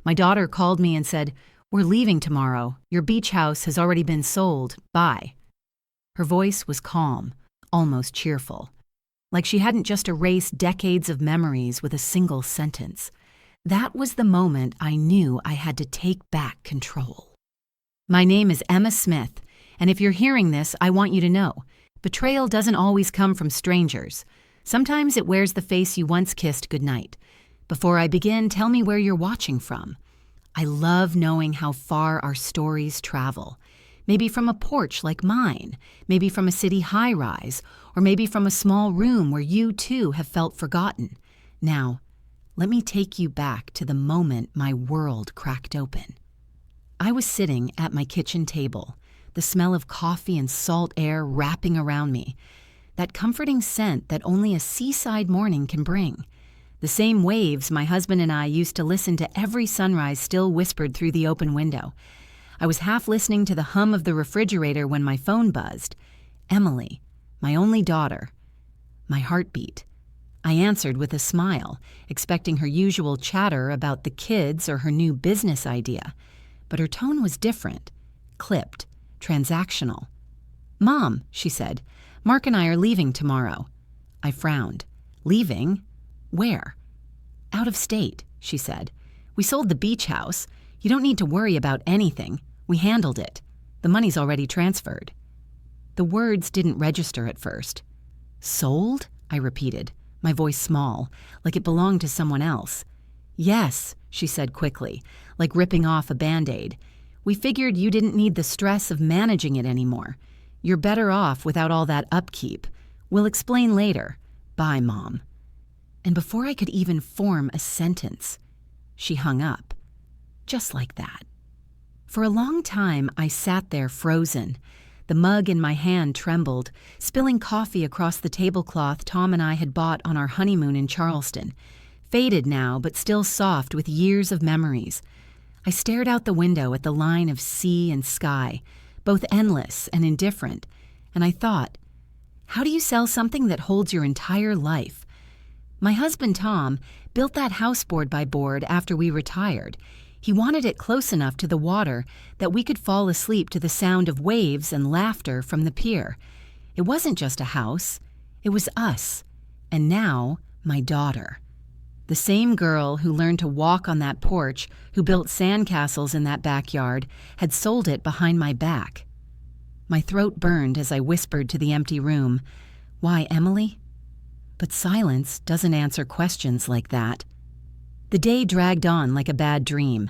My daughter called me and said, "We're leaving tomorrow. Your beach house has already been sold. Bye." Her voice was calm, almost cheerful, like she hadn't just erased decades of memories with a single sentence. That was the moment I knew I had to take back control. My name is Emma Smith, and if you're hearing this, I want you to know, betrayal doesn't always come from strangers. Sometimes it wears the face you once kissed goodnight. Before I begin, tell me where you're watching from. I love knowing how far our stories travel. Maybe from a porch like mine, maybe from a city high-rise, or maybe from a small room where you too have felt forgotten. Now, let me take you back to the moment my world cracked open. I was sitting at my kitchen table, the smell of coffee and salt air wrapping around me, that comforting scent that only a seaside morning can bring. The same waves my husband and I used to listen to every sunrise still whispered through the open window. I was half listening to the hum of the refrigerator when my phone buzzed. Emily, my only daughter. My heart beat. I answered with a smile, expecting her usual chatter about the kids or her new business idea. But her tone was different, clipped, transactional. "Mom," she said, "Mark and I are leaving tomorrow." I frowned. "Leaving? Where?" "Out of state," she said. "We sold the beach house. You don't need to worry about anything. We handled it. The money's already transferred." The words didn't register at first. "Sold?" I repeated, my voice small, like it belonged to someone else. "Yes," she said quickly, like ripping off a Band-Aid. "We figured you didn't need the stress of managing it anymore. You're better off without all that upkeep. We'll explain later. Bye, Mom." And before I could even form a sentence, she hung up. Just like that. For a long time, I sat there frozen. The mug in my hand trembled, spilling coffee across the tablecloth Tom and I had bought on our honeymoon in Charleston. Faded now, but still soft with years of memories. I stared out the window at the line of sea and sky, both endless and indifferent, and I thought, how do you sell something that holds your entire life? My husband, Tom, built that house board by board after we retired. He wanted it close enough to the water that we could fall asleep to the sound of waves and laughter from the pier. It wasn't just a house. It was us. And now, my daughter. The same girl who learned to walk on that porch, who built sandcastles in that backyard, had sold it behind my back. My throat burned as I whispered to the empty room, "Why, Emily?" But silence doesn't answer questions like that. The day dragged on like a bad dream.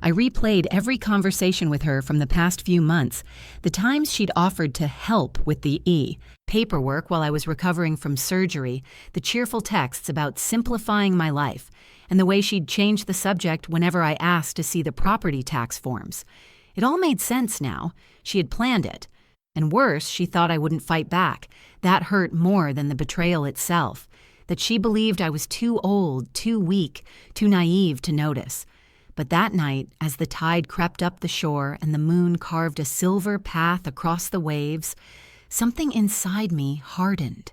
I replayed every conversation with her from the past few months, the times she'd offered to help with the paperwork while I was recovering from surgery, the cheerful texts about simplifying my life, and the way she'd changed the subject whenever I asked to see the property tax forms. It all made sense now. She had planned it. And worse, she thought I wouldn't fight back. That hurt more than the betrayal itself. That she believed I was too old, too weak, too naive to notice. But that night, as the tide crept up the shore and the moon carved a silver path across the waves, something inside me hardened.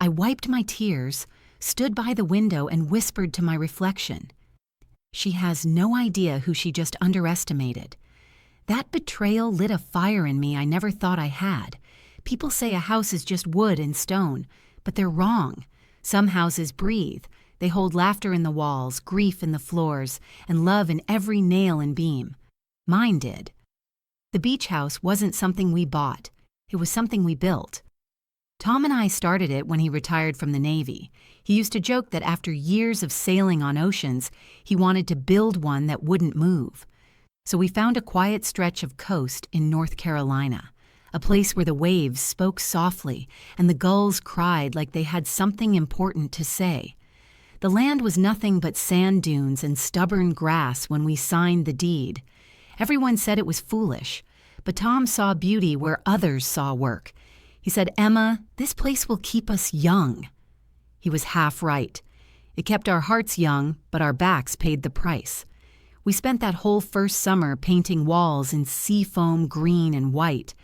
I wiped my tears, stood by the window, and whispered to my reflection. She has no idea who she just underestimated. That betrayal lit a fire in me I never thought I had. People say a house is just wood and stone, but they're wrong. Some houses breathe. They hold laughter in the walls, grief in the floors, and love in every nail and beam. Mine did. The beach house wasn't something we bought. It was something we built. Tom and I started it when he retired from the Navy. He used to joke that after years of sailing on oceans, he wanted to build one that wouldn't move. So we found a quiet stretch of coast in North Carolina, a place where the waves spoke softly and the gulls cried like they had something important to say. The land was nothing but sand dunes and stubborn grass when we signed the deed. Everyone said it was foolish, but Tom saw beauty where others saw work. He said, "Emma, this place will keep us young." He was half right. It kept our hearts young, but our backs paid the price. We spent that whole first summer painting walls in seafoam green and white.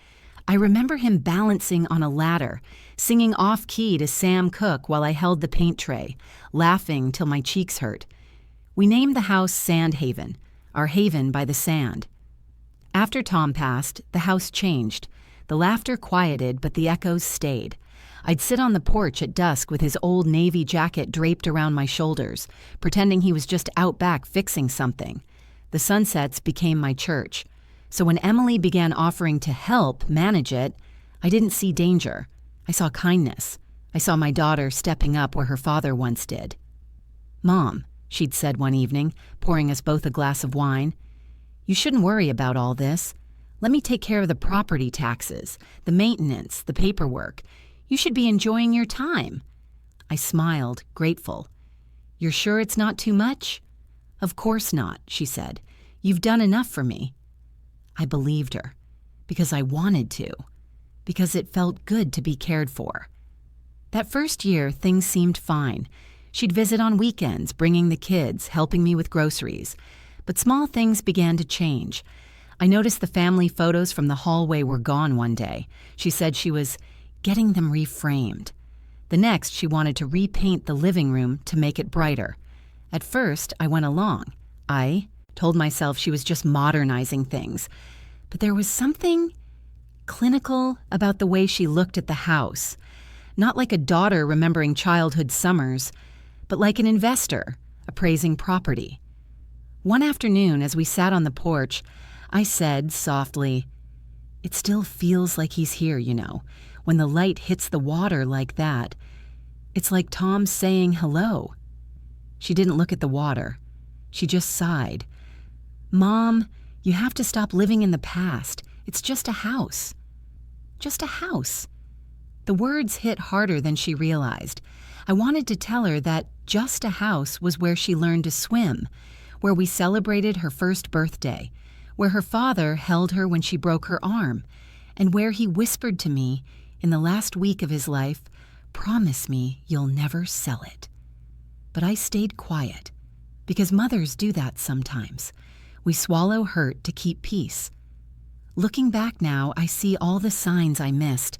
I remember him balancing on a ladder, singing off-key to Sam Cooke while I held the paint tray, laughing till my cheeks hurt. We named the house Sandhaven, our haven by the sand. After Tom passed, the house changed. The laughter quieted, but the echoes stayed. I'd sit on the porch at dusk with his old navy jacket draped around my shoulders, pretending he was just out back fixing something. The sunsets became my church. So when Emily began offering to help manage it, I didn't see danger. I saw kindness. I saw my daughter stepping up where her father once did. "Mom," she'd said one evening, pouring us both a glass of wine, "you shouldn't worry about all this. Let me take care of the property taxes, the maintenance, the paperwork. You should be enjoying your time." I smiled, grateful. "You're sure it's not too much?" "Of course not," she said. "You've done enough for me." I believed her, because I wanted to, because it felt good to be cared for. That first year, things seemed fine. She'd visit on weekends, bringing the kids, helping me with groceries. But small things began to change. I noticed the family photos from the hallway were gone one day. She said she was getting them reframed. The next, she wanted to repaint the living room to make it brighter. At first, I went along. I told myself she was just modernizing things. But there was something clinical about the way she looked at the house. Not like a daughter remembering childhood summers, but like an investor appraising property. One afternoon, as we sat on the porch, I said softly, "It still feels like he's here, you know, when the light hits the water like that. It's like Tom saying hello." She didn't look at the water. She just sighed. "Mom, you have to stop living in the past. It's just a house." Just a house. The words hit harder than she realized. I wanted to tell her that just a house was where she learned to swim, where we celebrated her first birthday, where her father held her when she broke her arm, and where he whispered to me in the last week of his life, "Promise me you'll never sell it." But I stayed quiet, because mothers do that sometimes. We swallow hurt to keep peace. Looking back now, I see all the signs I missed,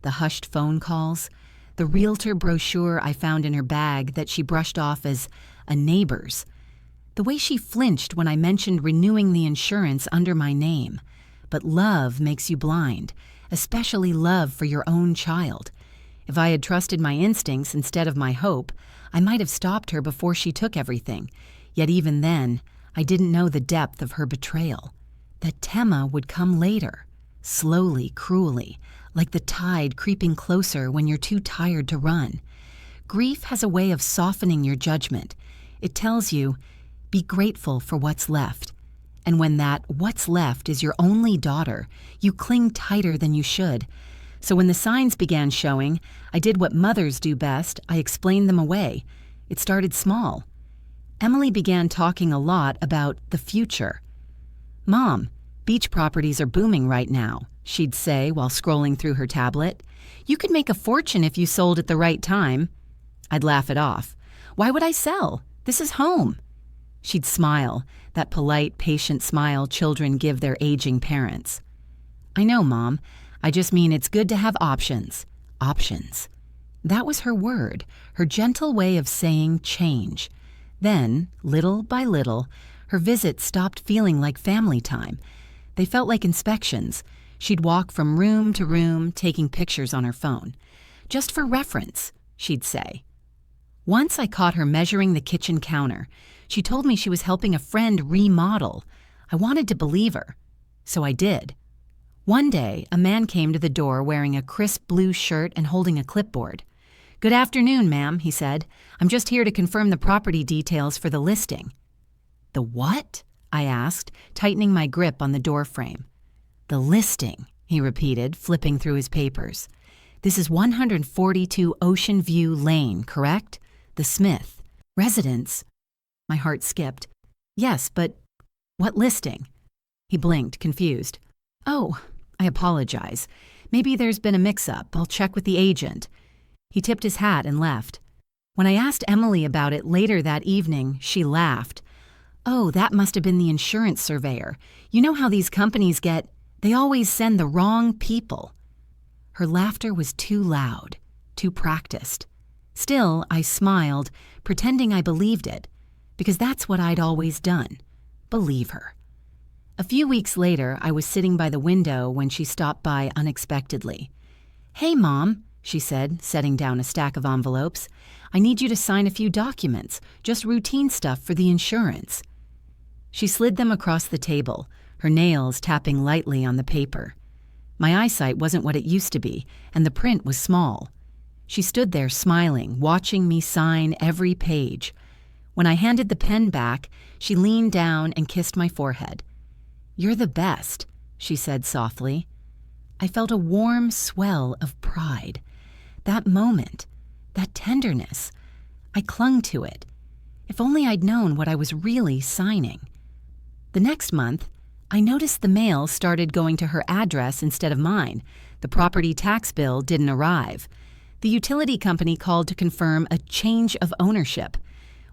the hushed phone calls, the realtor brochure I found in her bag that she brushed off as a neighbor's, the way she flinched when I mentioned renewing the insurance under my name. But love makes you blind, especially love for your own child. If I had trusted my instincts instead of my hope, I might have stopped her before she took everything. Yet even then, I didn't know the depth of her betrayal. That Tema would come later, slowly, cruelly, like the tide creeping closer when you're too tired to run. Grief has a way of softening your judgment. It tells you, be grateful for what's left. And when that what's left is your only daughter, you cling tighter than you should. So when the signs began showing, I did what mothers do best. I explained them away. It started small. Emily began talking a lot about the future. "Mom, beach properties are booming right now," she'd say while scrolling through her tablet. "You could make a fortune if you sold at the right time." I'd laugh it off. "Why would I sell? This is home." She'd smile, that polite, patient smile children give their aging parents. "I know, Mom. I just mean it's good to have options." Options. That was her word, her gentle way of saying change. Then, little by little, her visits stopped feeling like family time. They felt like inspections. She'd walk from room to room, taking pictures on her phone. "Just for reference," she'd say. Once I caught her measuring the kitchen counter. She told me she was helping a friend remodel. I wanted to believe her, so I did. One day, a man came to the door wearing a crisp blue shirt and holding a clipboard. "Good afternoon, ma'am," he said. "I'm just here to confirm the property details for the listing." "The what?" I asked, tightening my grip on the door frame. "The listing," he repeated, flipping through his papers. "This is 142 Ocean View Lane, correct? The Smith. Residence." My heart skipped. "Yes, but what listing?" He blinked, confused. "Oh, I apologize. Maybe there's been a mix-up. I'll check with the agent." He tipped his hat and left. When I asked Emily about it later that evening, she laughed. "Oh, that must have been the insurance surveyor. You know how these companies they always send the wrong people." Her laughter was too loud, too practiced. Still, I smiled, pretending I believed it, because that's what I'd always done. believe her. A few weeks later, I was sitting by the window when she stopped by unexpectedly. "Hey, Mom," she said, setting down a stack of envelopes. "I need you to sign a few documents, just routine stuff for the insurance." She slid them across the table, her nails tapping lightly on the paper. My eyesight wasn't what it used to be, and the print was small. She stood there smiling, watching me sign every page. When I handed the pen back, she leaned down and kissed my forehead. "You're the best," she said softly. I felt a warm swell of pride. That moment, that tenderness, I clung to it. If only I'd known what I was really signing. The next month, I noticed the mail started going to her address instead of mine. The property tax bill didn't arrive. The utility company called to confirm a change of ownership.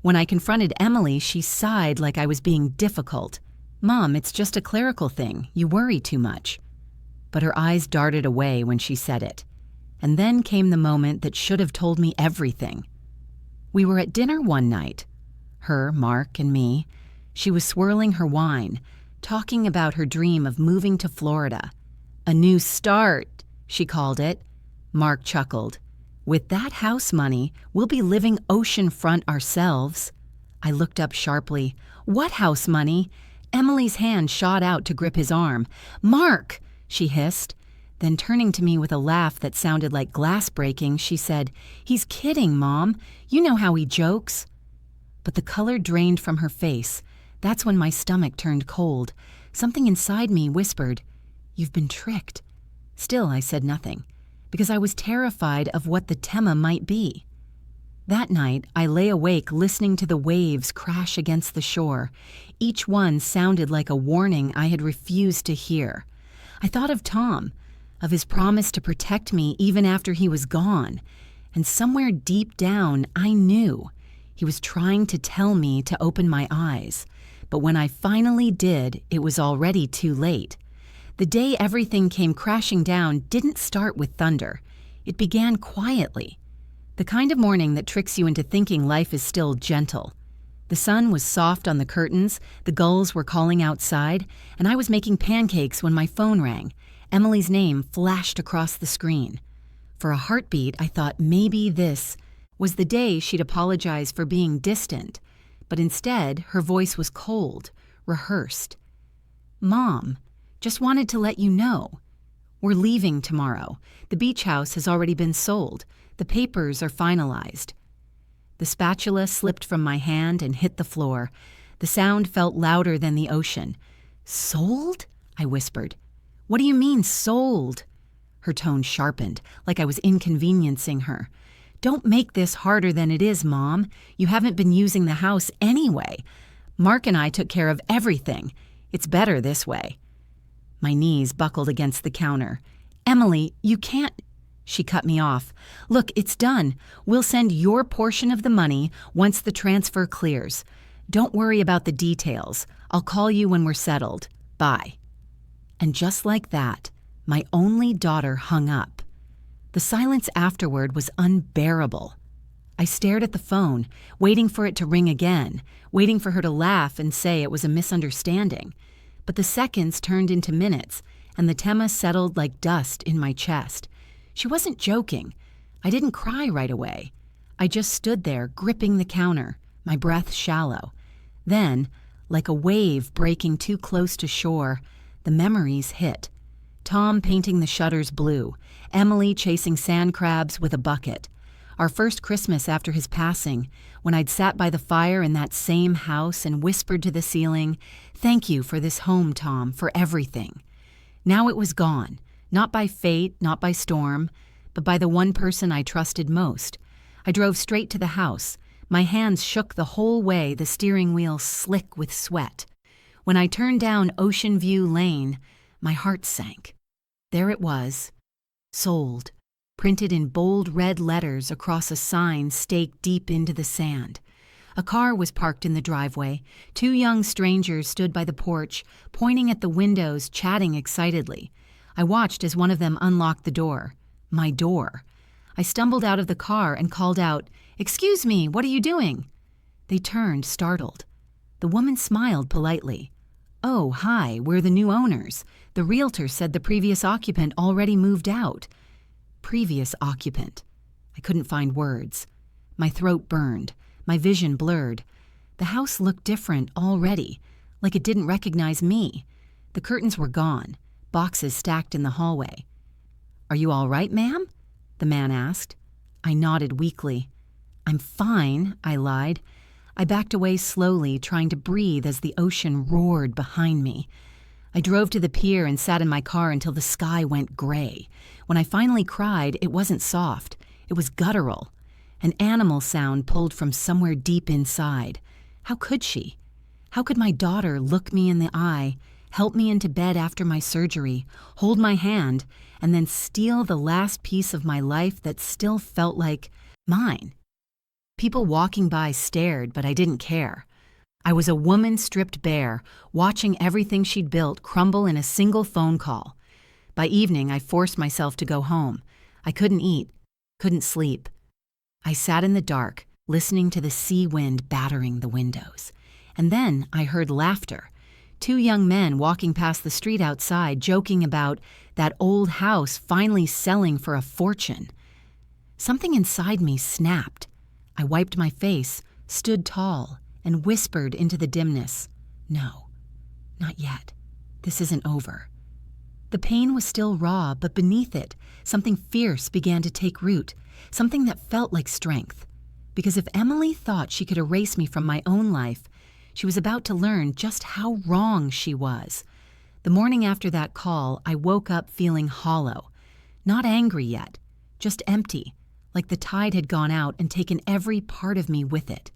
When I confronted Emily, she sighed like I was being difficult. "Mom, it's just a clerical thing. You worry too much." But her eyes darted away when she said it. And then came the moment that should have told me everything. We were at dinner one night. Her, Mark, and me. She was swirling her wine, talking about her dream of moving to Florida. "A new start," she called it. Mark chuckled. "With that house money, we'll be living oceanfront ourselves." I looked up sharply. "What house money?" Emily's hand shot out to grip his arm. "Mark!" she hissed. Then turning to me with a laugh that sounded like glass breaking, she said, "He's kidding, Mom. You know how he jokes." But the color drained from her face. That's when my stomach turned cold. Something inside me whispered, "You've been tricked." Still, I said nothing, because I was terrified of what the tema might be. That night, I lay awake listening to the waves crash against the shore. Each one sounded like a warning I had refused to hear. I thought of Tom, of his promise to protect me even after he was gone, and somewhere deep down, I knew he was trying to tell me to open my eyes. But when I finally did, it was already too late. The day everything came crashing down didn't start with thunder. It began quietly. The kind of morning that tricks you into thinking life is still gentle. The sun was soft on the curtains, the gulls were calling outside, and I was making pancakes when my phone rang. Emily's name flashed across the screen. For a heartbeat, I thought maybe this was the day she'd apologize for being distant. But instead, her voice was cold, rehearsed. "Mom, just wanted to let you know. We're leaving tomorrow. The beach house has already been sold. The papers are finalized." The spatula slipped from my hand and hit the floor. The sound felt louder than the ocean. "Sold?" I whispered. "What do you mean, sold?" Her tone sharpened, like I was inconveniencing her. "Don't make this harder than it is, Mom. You haven't been using the house anyway. Mark and I took care of everything. It's better this way." My knees buckled against the counter. "Emily, you can't—" She cut me off. "Look, it's done. We'll send your portion of the money once the transfer clears. Don't worry about the details. I'll call you when we're settled. Bye." And just like that, my only daughter hung up. The silence afterward was unbearable. I stared at the phone, waiting for it to ring again, waiting for her to laugh and say it was a misunderstanding. But the seconds turned into minutes, and the tema settled like dust in my chest. She wasn't joking. I didn't cry right away. I just stood there, gripping the counter, my breath shallow. Then, like a wave breaking too close to shore, the memories hit. Tom painting the shutters blue, Emily chasing sand crabs with a bucket. Our first Christmas after his passing, when I'd sat by the fire in that same house and whispered to the ceiling, "Thank you for this home, Tom, for everything." Now it was gone, not by fate, not by storm, but by the one person I trusted most. I drove straight to the house. My hands shook the whole way, the steering wheel slick with sweat. When I turned down Ocean View Lane, my heart sank. There it was, sold, printed in bold red letters across a sign staked deep into the sand. A car was parked in the driveway. Two young strangers stood by the porch, pointing at the windows, chatting excitedly. I watched as one of them unlocked the door. My door. I stumbled out of the car and called out, "Excuse me, what are you doing?" They turned, startled. The woman smiled politely. "Oh, hi, we're the new owners. The realtor said the previous occupant already moved out." Previous occupant. I couldn't find words. My throat burned. My vision blurred. The house looked different already, like it didn't recognize me. The curtains were gone, boxes stacked in the hallway. "Are you all right, ma'am?" the man asked. I nodded weakly. "I'm fine," I lied. I backed away slowly, trying to breathe as the ocean roared behind me. I drove to the pier and sat in my car until the sky went gray. When I finally cried, it wasn't soft. It was guttural. An animal sound pulled from somewhere deep inside. How could she? How could my daughter look me in the eye, help me into bed after my surgery, hold my hand, and then steal the last piece of my life that still felt like mine? People walking by stared, but I didn't care. I was a woman stripped bare, watching everything she'd built crumble in a single phone call. By evening, I forced myself to go home. I couldn't eat, couldn't sleep. I sat in the dark, listening to the sea wind battering the windows. And then I heard laughter. 2 young men walking past the street outside, joking about that old house finally selling for a fortune. Something inside me snapped. I wiped my face, stood tall, and whispered into the dimness, "No, not yet. This isn't over." The pain was still raw, but beneath it, something fierce began to take root, something that felt like strength. Because if Emily thought she could erase me from my own life, she was about to learn just how wrong she was. The morning after that call, I woke up feeling hollow. Not angry yet, just empty, like the tide had gone out and taken every part of me with it.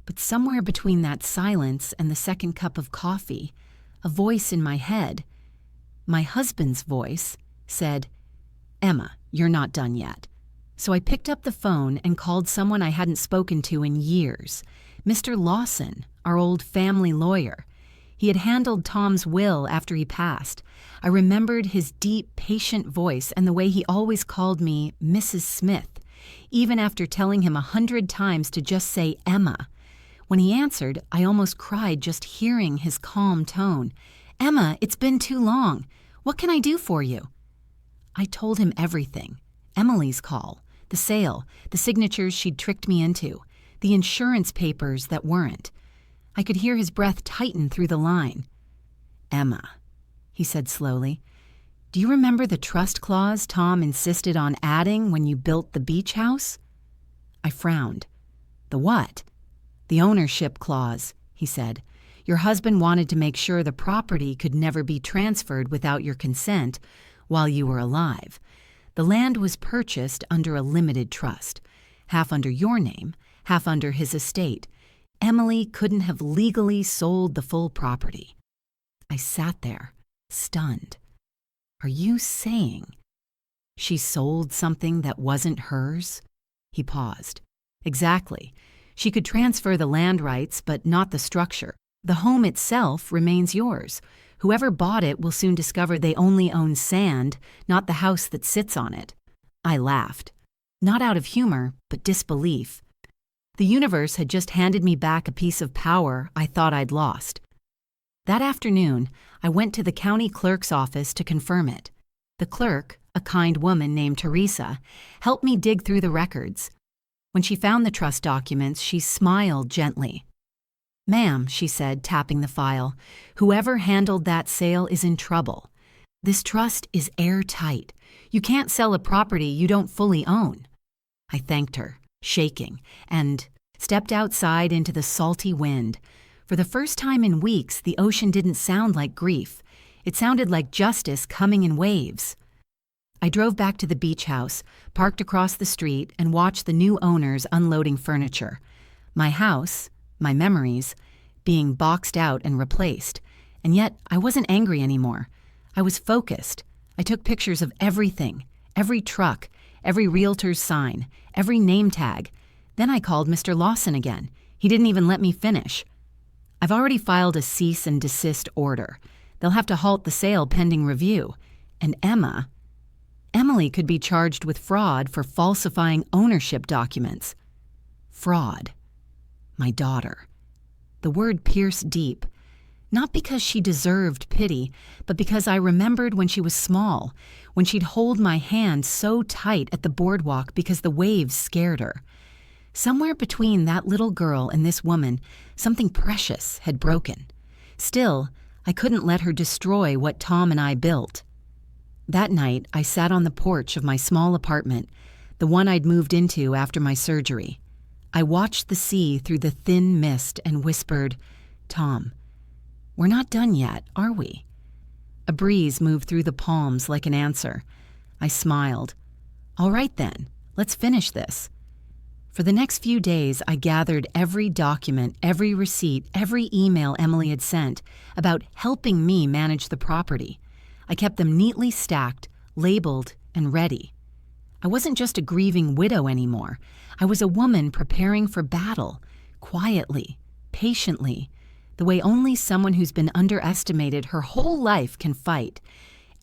But somewhere between that silence and the second cup of coffee, a voice in my head, my husband's voice, said, "Emma, you're not done yet." So I picked up the phone and called someone I hadn't spoken to in years, Mr. Lawson, our old family lawyer. He had handled Tom's will after he passed. I remembered his deep, patient voice and the way he always called me Mrs. Smith, even after telling him 100 times to just say Emma. When he answered, I almost cried just hearing his calm tone. "Emma, it's been too long. What can I do for you?" I told him everything. Emily's call, the sale, the signatures she'd tricked me into, the insurance papers that weren't. I could hear his breath tighten through the line. "Emma," he said slowly, "do you remember the trust clause Tom insisted on adding when you built the beach house?" I frowned. "The what?" "The ownership clause," he said. "Your husband wanted to make sure the property could never be transferred without your consent while you were alive. The land was purchased under a limited trust, half under your name, half under his estate. Emily couldn't have legally sold the full property." I sat there, stunned. "Are you saying she sold something that wasn't hers?" He paused. "Exactly. She could transfer the land rights, but not the structure. The home itself remains yours. Whoever bought it will soon discover they only own sand, not the house that sits on it." I laughed. Not out of humor, but disbelief. The universe had just handed me back a piece of power I thought I'd lost. That afternoon, I went to the county clerk's office to confirm it. The clerk, a kind woman named Teresa, helped me dig through the records. When she found the trust documents, she smiled gently. "Ma'am," she said, tapping the file, "whoever handled that sale is in trouble. This trust is airtight. You can't sell a property you don't fully own." I thanked her, shaking, and stepped outside into the salty wind. For the first time in weeks, the ocean didn't sound like grief. It sounded like justice coming in waves. I drove back to the beach house, parked across the street, and watched the new owners unloading furniture. My house, my memories, being boxed out and replaced. And yet, I wasn't angry anymore. I was focused. I took pictures of everything, every truck, every realtor's sign, every name tag. Then I called Mr. Lawson again. He didn't even let me finish. "I've already filed a cease and desist order. They'll have to halt the sale pending review. And Emily could be charged with fraud for falsifying ownership documents." Fraud. My daughter. The word pierced deep. Not because she deserved pity, but because I remembered when she was small, when she'd hold my hand so tight at the boardwalk because the waves scared her. Somewhere between that little girl and this woman, something precious had broken. Still, I couldn't let her destroy what Tom and I built. That night, I sat on the porch of my small apartment, the one I'd moved into after my surgery. I watched the sea through the thin mist and whispered, "Tom, we're not done yet, are we?" A breeze moved through the palms like an answer. I smiled. "All right then, let's finish this." For the next few days, I gathered every document, every receipt, every email Emily had sent about helping me manage the property. I kept them neatly stacked, labeled, and ready. I wasn't just a grieving widow anymore. I was a woman preparing for battle, quietly, patiently, the way only someone who's been underestimated her whole life can fight.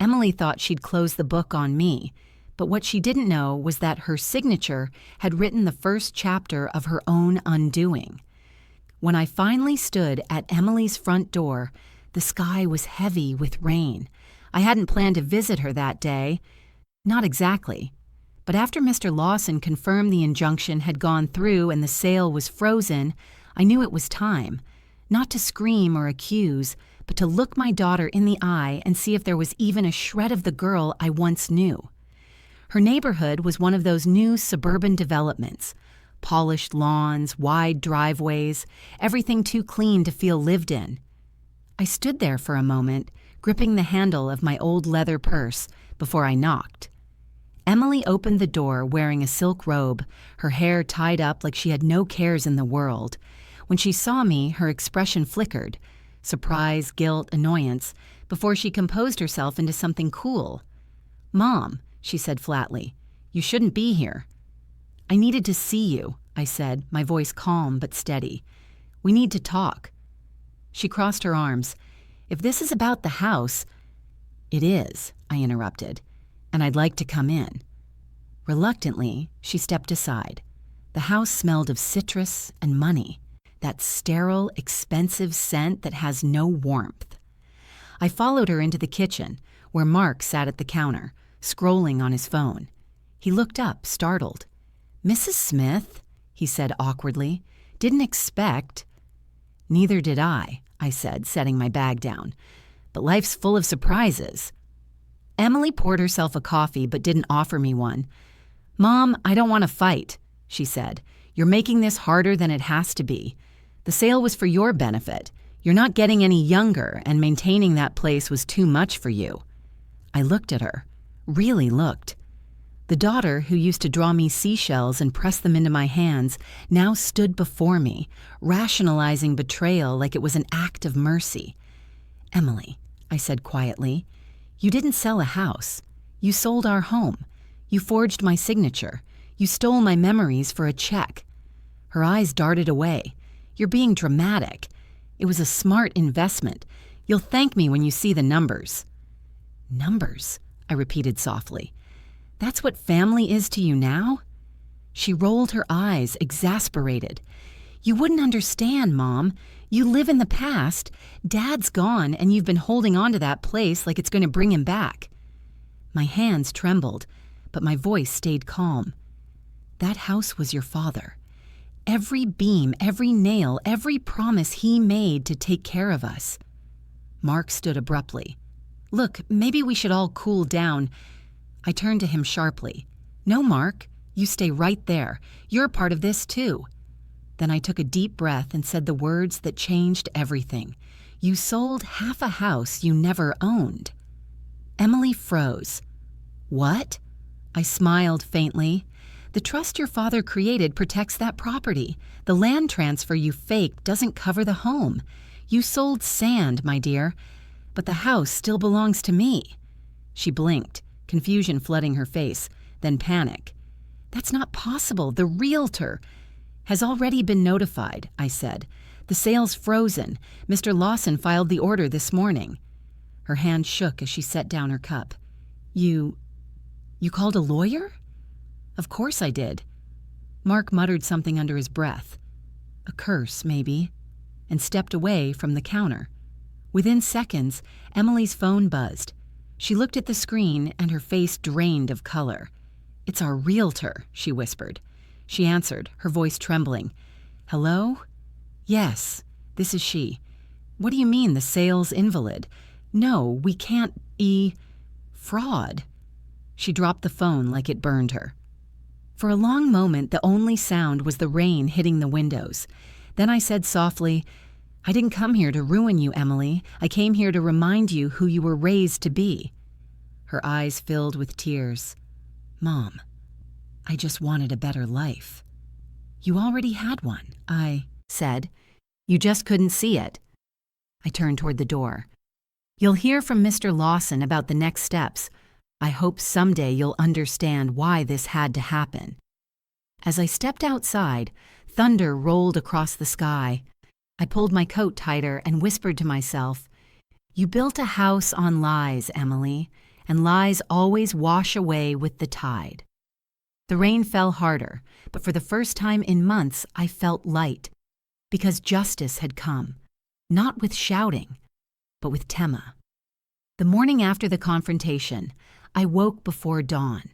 Emily thought she'd close the book on me, but what she didn't know was that her signature had written the first chapter of her own undoing. When I finally stood at Emily's front door, the sky was heavy with rain. I hadn't planned to visit her that day. Not exactly. But after Mr. Lawson confirmed the injunction had gone through and the sale was frozen, I knew it was time. Not to scream or accuse, but to look my daughter in the eye and see if there was even a shred of the girl I once knew. Her neighborhood was one of those new suburban developments. Polished lawns, wide driveways, everything too clean to feel lived in. I stood there for a moment, gripping the handle of my old leather purse, before I knocked. Emily opened the door wearing a silk robe, her hair tied up like she had no cares in the world. When she saw me, her expression flickered, surprise, guilt, annoyance, before she composed herself into something cool. "Mom," she said flatly, "you shouldn't be here." "I needed to see you," I said, my voice calm but steady. "We need to talk." She crossed her arms. "If this is about the house—" "It is," I interrupted, "and I'd like to come in." Reluctantly, she stepped aside. The house smelled of citrus and money, that sterile, expensive scent that has no warmth. I followed her into the kitchen, where Mark sat at the counter, scrolling on his phone. He looked up, startled. "Mrs. Smith," he said awkwardly, "didn't expect—" "Neither did I," said, setting my bag down. "But life's full of surprises." Emily poured herself a coffee but didn't offer me one. "Mom, I don't want to fight," she said. "You're making this harder than it has to be. The sale was for your benefit. You're not getting any younger, and maintaining that place was too much for you." I looked at her, really looked. The daughter who used to draw me seashells and press them into my hands now stood before me, rationalizing betrayal like it was an act of mercy. "Emily," I said quietly, "you didn't sell a house. You sold our home. You forged my signature. You stole my memories for a check." Her eyes darted away. "You're being dramatic. It was a smart investment. You'll thank me when you see the numbers." "Numbers," I repeated softly. "That's what family is to you now?" She rolled her eyes, exasperated. "You wouldn't understand, Mom. You live in the past. Dad's gone, and you've been holding on to that place like it's going to bring him back." My hands trembled, but my voice stayed calm. "That house was your father. Every beam, every nail, every promise he made to take care of us." Mark stood abruptly. "Look, maybe we should all cool down." I turned to him sharply. "No, Mark, you stay right there. You're part of this too." Then I took a deep breath and said the words that changed everything. "You sold half a house you never owned." Emily froze. "What?" I smiled faintly. "The trust your father created protects that property. The land transfer you faked doesn't cover the home. You sold sand, my dear, but the house still belongs to me." She blinked, confusion flooding her face, then panic. "That's not possible. The realtor—" "Has already been notified," I said. "The sale's frozen. Mr. Lawson filed the order this morning." Her hand shook as she set down her cup. You called a lawyer?" "Of course I did." Mark muttered something under his breath. "A curse, maybe." and stepped away from the counter. Within seconds, Emily's phone buzzed. She looked at the screen and her face drained of color. "It's our realtor," she whispered. She answered, her voice trembling. "Hello? Yes, this is she. What do you mean, the sales invalid? No, we can't fraud." She dropped the phone like it burned her. For a long moment, the only sound was the rain hitting the windows. Then I said softly, "I didn't come here to ruin you, Emily. I came here to remind you who you were raised to be." Her eyes filled with tears. "Mom, I just wanted a better life." "You already had one," I said. "You just couldn't see it." I turned toward the door. "You'll hear from Mr. Lawson about the next steps. I hope someday you'll understand why this had to happen." As I stepped outside, thunder rolled across the sky. I pulled my coat tighter and whispered to myself, "You built a house on lies, Emily, and lies always wash away with the tide." The rain fell harder, but for the first time in months I felt light, because justice had come, not with shouting, but with Tema. The morning after the confrontation, I woke before dawn.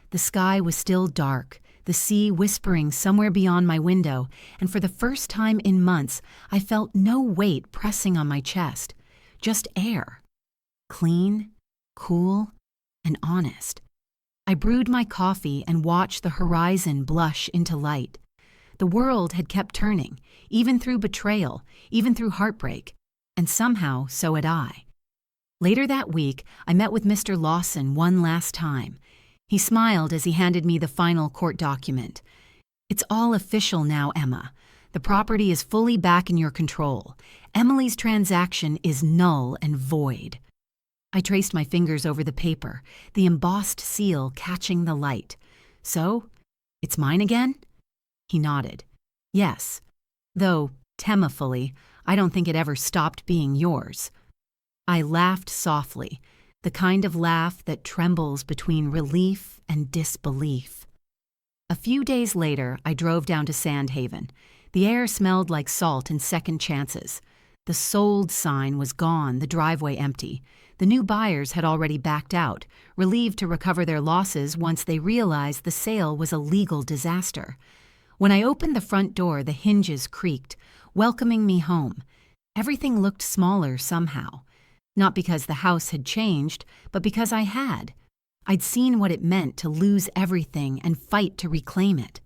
The sky was still dark, the sea whispering somewhere beyond my window, and for the first time in months, I felt no weight pressing on my chest, just air. Clean, cool, and honest. I brewed my coffee and watched the horizon blush into light. The world had kept turning, even through betrayal, even through heartbreak, and somehow so had I. Later that week, I met with Mr. Lawson one last time. He smiled as he handed me the final court document. "It's all official now, Emma. The property is fully back in your control. Emily's transaction is null and void." I traced my fingers over the paper, the embossed seal catching the light. "So, it's mine again?" He nodded. "Yes. Though, temafully, I don't think it ever stopped being yours." I laughed softly, the kind of laugh that trembles between relief and disbelief. A few days later, I drove down to Sandhaven. The air smelled like salt and second chances. The sold sign was gone, the driveway empty. The new buyers had already backed out, relieved to recover their losses once they realized the sale was a legal disaster. When I opened the front door, the hinges creaked, welcoming me home. Everything looked smaller somehow. Not because the house had changed, but because I had. I'd seen what it meant to lose everything and fight to reclaim it.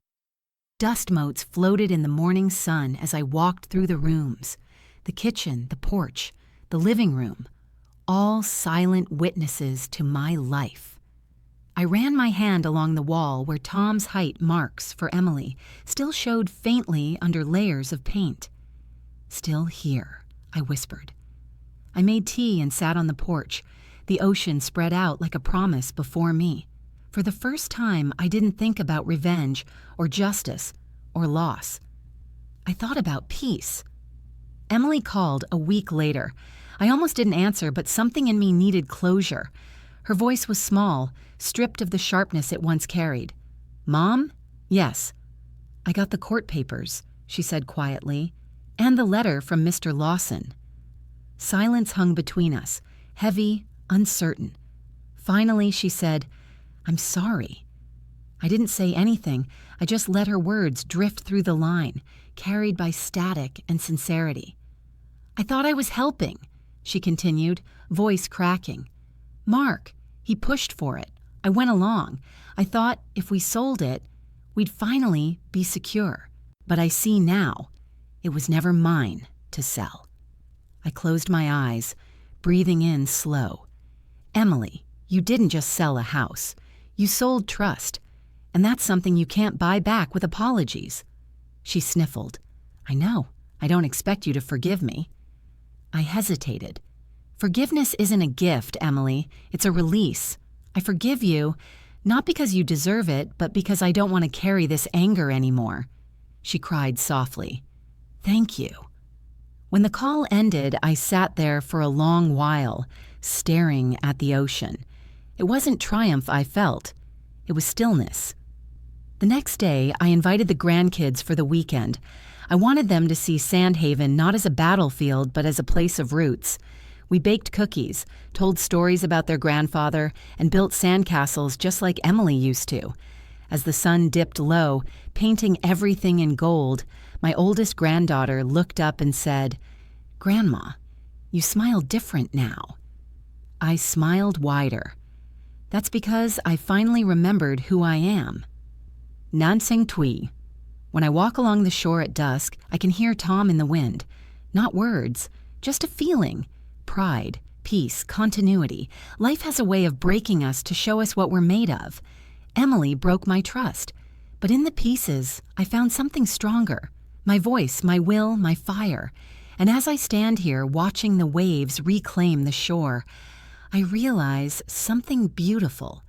Dust motes floated in the morning sun as I walked through the rooms. The kitchen, the porch, the living room, all silent witnesses to my life. I ran my hand along the wall where Tom's height marks for Emily still showed faintly under layers of paint. "Still here," I whispered. I made tea and sat on the porch. The ocean spread out like a promise before me. For the first time, I didn't think about revenge or justice or loss. I thought about peace. Emily called a week later. I almost didn't answer, but something in me needed closure. Her voice was small, stripped of the sharpness it once carried. "Mom?" "Yes." "I got the court papers," she said quietly, "and the letter from Mr. Lawson." Silence hung between us, heavy, uncertain. Finally, she said, "I'm sorry." I didn't say anything. I just let her words drift through the line, carried by static and sincerity. "I thought I was helping," she continued, voice cracking. "Mark, he pushed for it. I went along. I thought if we sold it, we'd finally be secure. But I see now, it was never mine to sell." I closed my eyes, breathing in slow. "Emily, you didn't just sell a house. You sold trust. And that's something you can't buy back with apologies." She sniffled. "I know. I don't expect you to forgive me." I hesitated. "Forgiveness isn't a gift, Emily. It's a release. I forgive you, not because you deserve it, but because I don't want to carry this anger anymore." She cried softly. "Thank you." When the call ended, I sat there for a long while, staring at the ocean. It wasn't triumph I felt. It was stillness. The next day, I invited the grandkids for the weekend. I wanted them to see Sandhaven not as a battlefield, but as a place of roots. We baked cookies, told stories about their grandfather, and built sandcastles just like Emily used to. As the sun dipped low, painting everything in gold, my oldest granddaughter looked up and said, "Grandma, you smile different now." I smiled wider. That's because I finally remembered who I am. Nansing Tui. When I walk along the shore at dusk, I can hear Tom in the wind. Not words, just a feeling. Pride, peace, continuity. Life has a way of breaking us to show us what we're made of. Emily broke my trust. But in the pieces, I found something stronger. My voice, my will, my fire. And as I stand here watching the waves reclaim the shore, I realize something beautiful.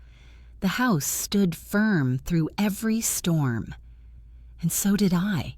The house stood firm through every storm. And so did I.